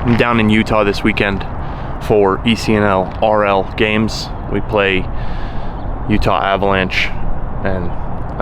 I'm down in Utah this weekend for ECNL RL games. We play Utah Avalanche and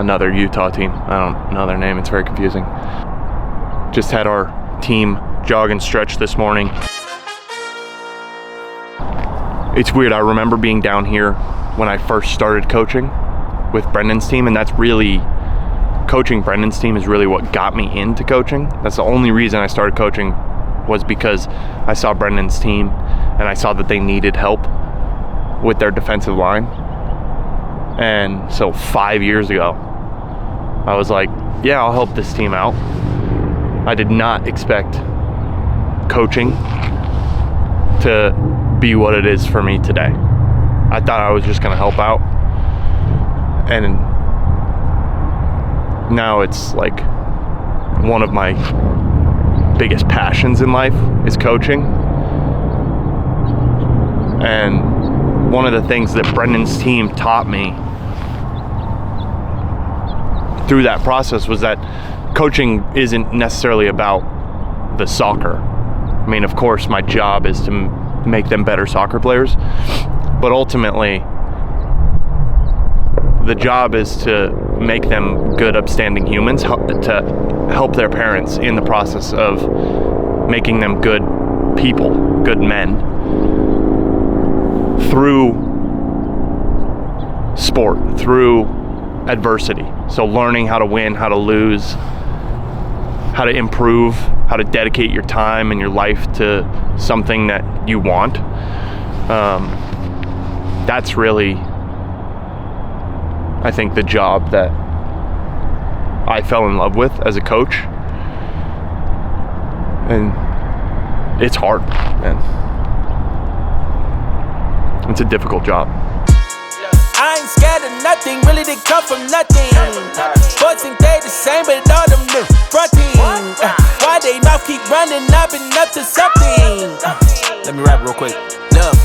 another Utah team. I don't know their name, it's very confusing. Just had our team jog and stretch this morning. It's weird, I remember being down here when I first started coaching with Brendan's team, and that's really, coaching Brendan's team is really what got me into coaching. That's the only reason I started coaching, was because I saw Brendan's team and I saw that they needed help with their defensive line. And so 5 years ago, I was like, yeah, I'll help this team out. I did not expect coaching to be what it is for me today. I thought I was just gonna help out, and now it's like one of my biggest passions in life is coaching. And one of the things that Brendan's team taught me through that process was that coaching isn't necessarily about the soccer. I mean, of course, my job is to make them better soccer players, but ultimately the job is to make them good, upstanding humans, to help their parents in the process of making them good people, good men, through sport, through adversity. So learning how to win, how to lose, how to improve, how to dedicate your time and your life to something that you want. That's really, I think, the job that I fell in love with as a coach. And it's hard, man. It's a difficult job. I ain't scared of nothing, really they come from nothing. Boys think they the same, but all them new fronting. Why they mouth keep running, I've been up to something. Let me rap real quick. Look.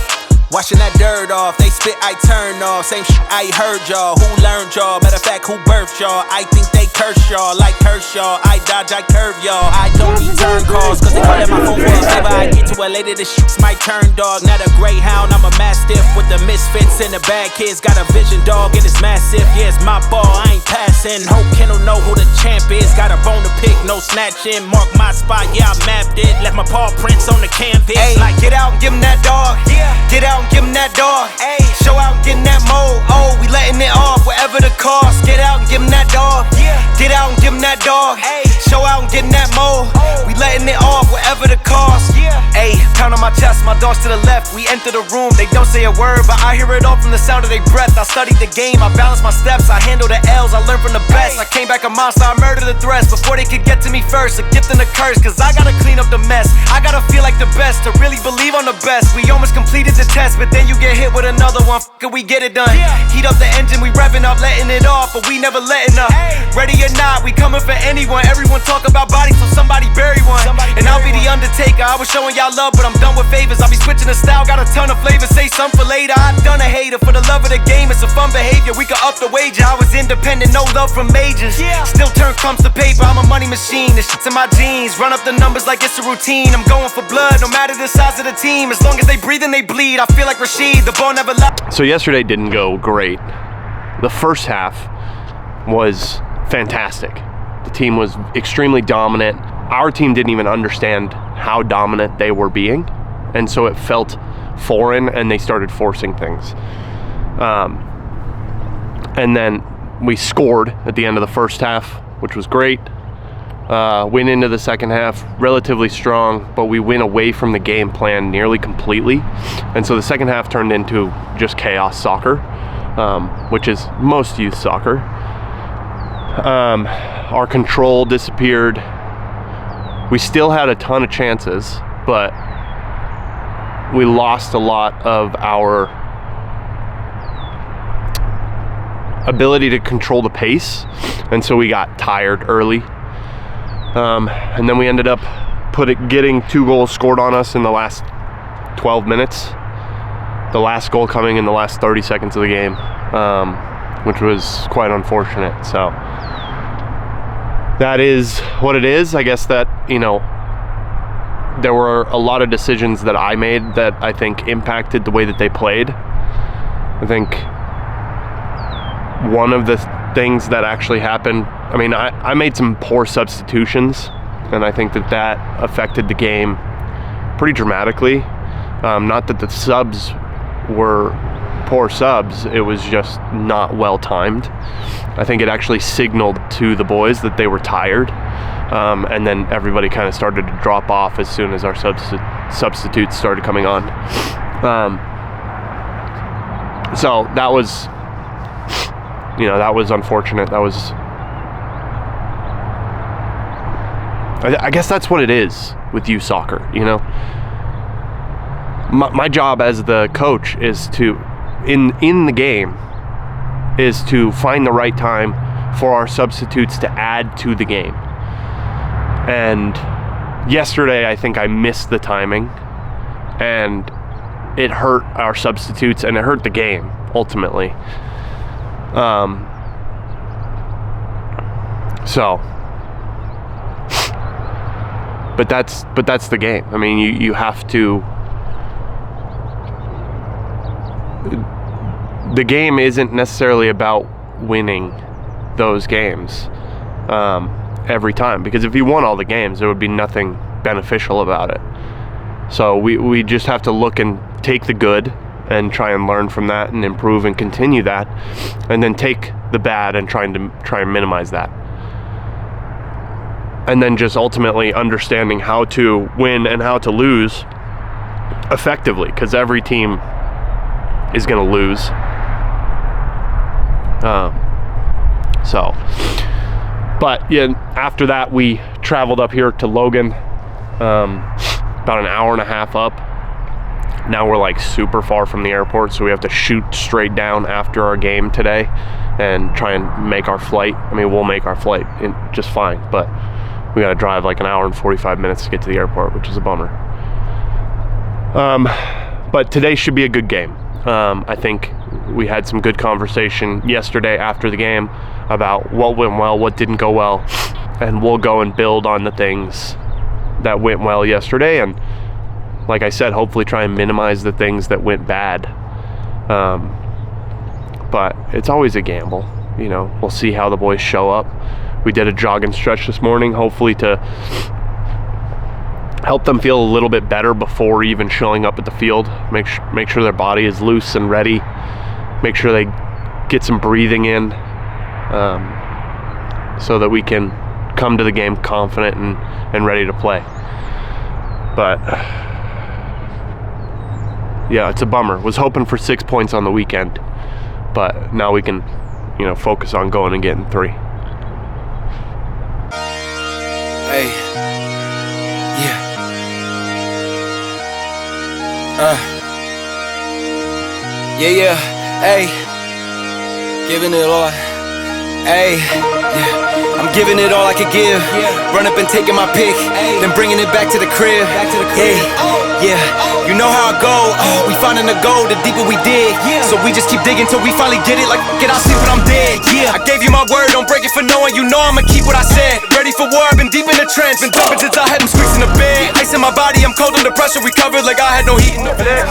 Washing that dirt off, they spit, I turn off. Same shit I heard y'all, who learned y'all? Matter of fact, who birthed y'all? I think they curse y'all, like Kershaw. I dodge, I curve y'all. I don't return calls, cause they call at my phone for a favor. I get to it later, this shit's my turn, dog. Not a greyhound, I'm a mastiff with the misfits and the bad kids. Got a vision, dog, and it's massive. Yeah, it's my ball, I ain't passing. Hope Kendall know who the champ is. Got a bone to pick, no snatching. Mark my spot, yeah, I mapped it. Left my paw prints on the canvas. Ay, like, get out and give him that dog. Yeah, get out and give him that dog. Ay, show out and get in that mode. Oh, we letting it off, whatever the cost. Get out and give him that dog. Yeah, get out and give him that dog. Ay, show out and get in that mode. Oh, we letting it off, whatever the cost. Yeah, ay, pound on my chest, my dogs to the left. We enter the room, they don't say a word, but I hear it all from the sound of their breath. I studied the game, I balance my steps, I handle the L's, I learn from the best. I came back a monster, I murdered the threats before they could get to me first. A gift and a curse, cause I gotta clean up the mess. I gotta feel like the best to really believe I'm the best. We almost completed the test, but then you get hit with another one. F***ing we get it done. Heat up the engine, we revving up, letting it off, but we never letting up. Ready or not, we coming for anyone. Everyone talk about bodies, so somebody bury one. And I'll be the Undertaker, I was showing y'all love, but I'm done with favors. I'll be switching the style, got a ton of flavors. Say something for later, I done a hater. For the love of the game, it's a fun behavior. We could up the wager, I was independent, no love from majors. Still turn crumbs to paper, I'm a money machine. This shit's in my jeans, run up the numbers like it's a routine. I'm going for blood, no matter the size of the team. As long as they breathe and they bleed, I feel like Rashid, the ball never left. So yesterday didn't go great. The first half was fantastic. The team was extremely dominant. Our team didn't even understand how dominant they were being, and so it felt foreign, and they started forcing things. And then we scored at the end of the first half, which was great. Went into the second half relatively strong, but we went away from the game plan nearly completely. And so the second half turned into just chaos soccer, which is most youth soccer. Our control disappeared. We still had a ton of chances, but we lost a lot of our ability to control the pace, and so we got tired early. And then we ended up getting 2 goals scored on us in the last 12 minutes. The last goal coming in the last 30 seconds of the game, which was quite unfortunate. So that is what it is. I guess that, you know, there were a lot of decisions that I made that I think impacted the way that they played. I think one of the things that actually happened, I mean, I made some poor substitutions, and I think that that affected the game pretty dramatically. Not that the subs were poor subs, it was just not well timed. I think it actually signaled to the boys that they were tired, and then everybody kind of started to drop off as soon as our substitutes started coming on. So that was, you know, that was unfortunate. That was, I guess that's what it is with youth soccer, you know. My job as the coach is to, in the game, is to find the right time for our substitutes to add to the game. And yesterday, I think I missed the timing, and it hurt our substitutes, and it hurt the game ultimately. But that's the game. I mean, you have to. The game isn't necessarily about winning those games every time, because if you won all the games, there would be nothing beneficial about it. So we just have to look and take the good and try and learn from that and improve and continue that, and then take the bad and try and minimize that. And then just ultimately understanding how to win and how to lose effectively, because every team is going to lose. But yeah, after that we traveled up here to Logan, about an hour and a half up. Now we're like super far from the airport, so we have to shoot straight down after our game today and try and make our flight. I mean, we'll make our flight just fine, but we gotta drive like an hour and 45 minutes to get to the airport, which is a bummer. But today should be a good game. I think we had some good conversation yesterday after the game about what went well, what didn't go well, and we'll go and build on the things that went well yesterday, and like I said, hopefully try and minimize the things that went bad. But it's always a gamble, you know. We'll see how the boys show up. We did a jog and stretch this morning, hopefully to help them feel a little bit better before even showing up at the field. Make sure their body is loose and ready. Make sure they get some breathing in, so that we can come to the game confident and ready to play. But yeah, it's a bummer. Was hoping for 6 points on the weekend, but now we can, you know, focus on going and getting 3. Hey, yeah. Yeah, hey, giving it all. Hey, yeah. I'm giving it all I could give. Run up and taking my pick, then bringing it back to the crib. Hey, yeah, you know how I go. We finding the gold, the deeper we dig. So we just keep digging till we finally get it. Like, fuck it, I'll sleep when I'm dead. Yeah, I gave you my word, don't break it for knowing. You know I'ma keep what I said. Ready for war, I've been deep in the trench. Been jumping since I had them squeaks in the bed. Ice in my body, I'm cold under pressure. Recovered like I had no heat in the bed.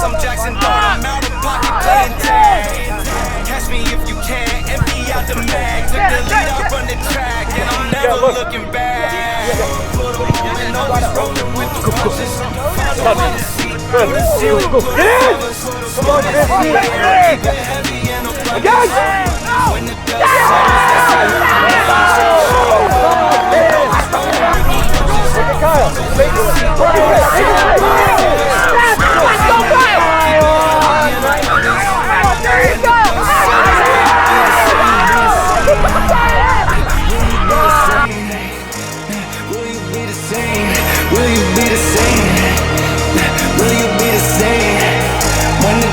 I'm Jackson, I'm out of pocket playing tag. Catch me if you can, empty out the mag. Took the lead, I run the track, and I'm never looking back. Put them on and always rolling with the roses. Follow in the seat, I'm the ceiling. Get in! Come on, get in! Keep it heavy and again! When the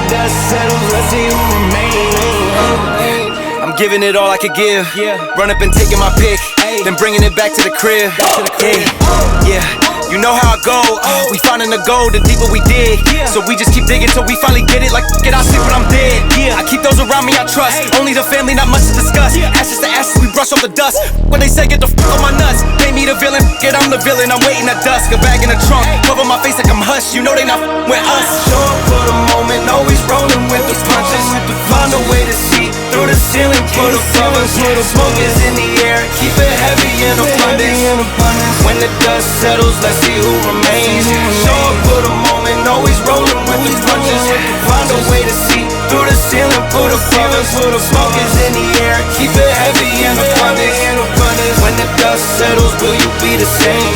dust settles, let's see who remains. I'm giving it all I could give. Run up and taking my pick, then bringing it back to the crib. Yeah. You know how I go, we finding the gold, the deeper we dig. So we just keep digging till we finally get it. Like, get out sick when I'm dead. I keep those around me I trust. Only the family, not much to discuss. Ashes to ashes, we brush off the dust. When they say get the fuck on my nuts, they me the villain, get I'm the villain. I'm waiting at dusk, a bag in the trunk, cover my face like I'm hush. You know they not with us. Show up for the moment, always rolling with the punches. Find a way to see through the ceiling, put a covers. Smoke is in the air, keep it heavy in abundance. When the dust settles, let's see who remains. Show up for the moment, always rolling with the punches. Find a way to see through the ceiling, put a covers. Smoke is in the air, keep it heavy in abundance. When the dust settles, will you be the same?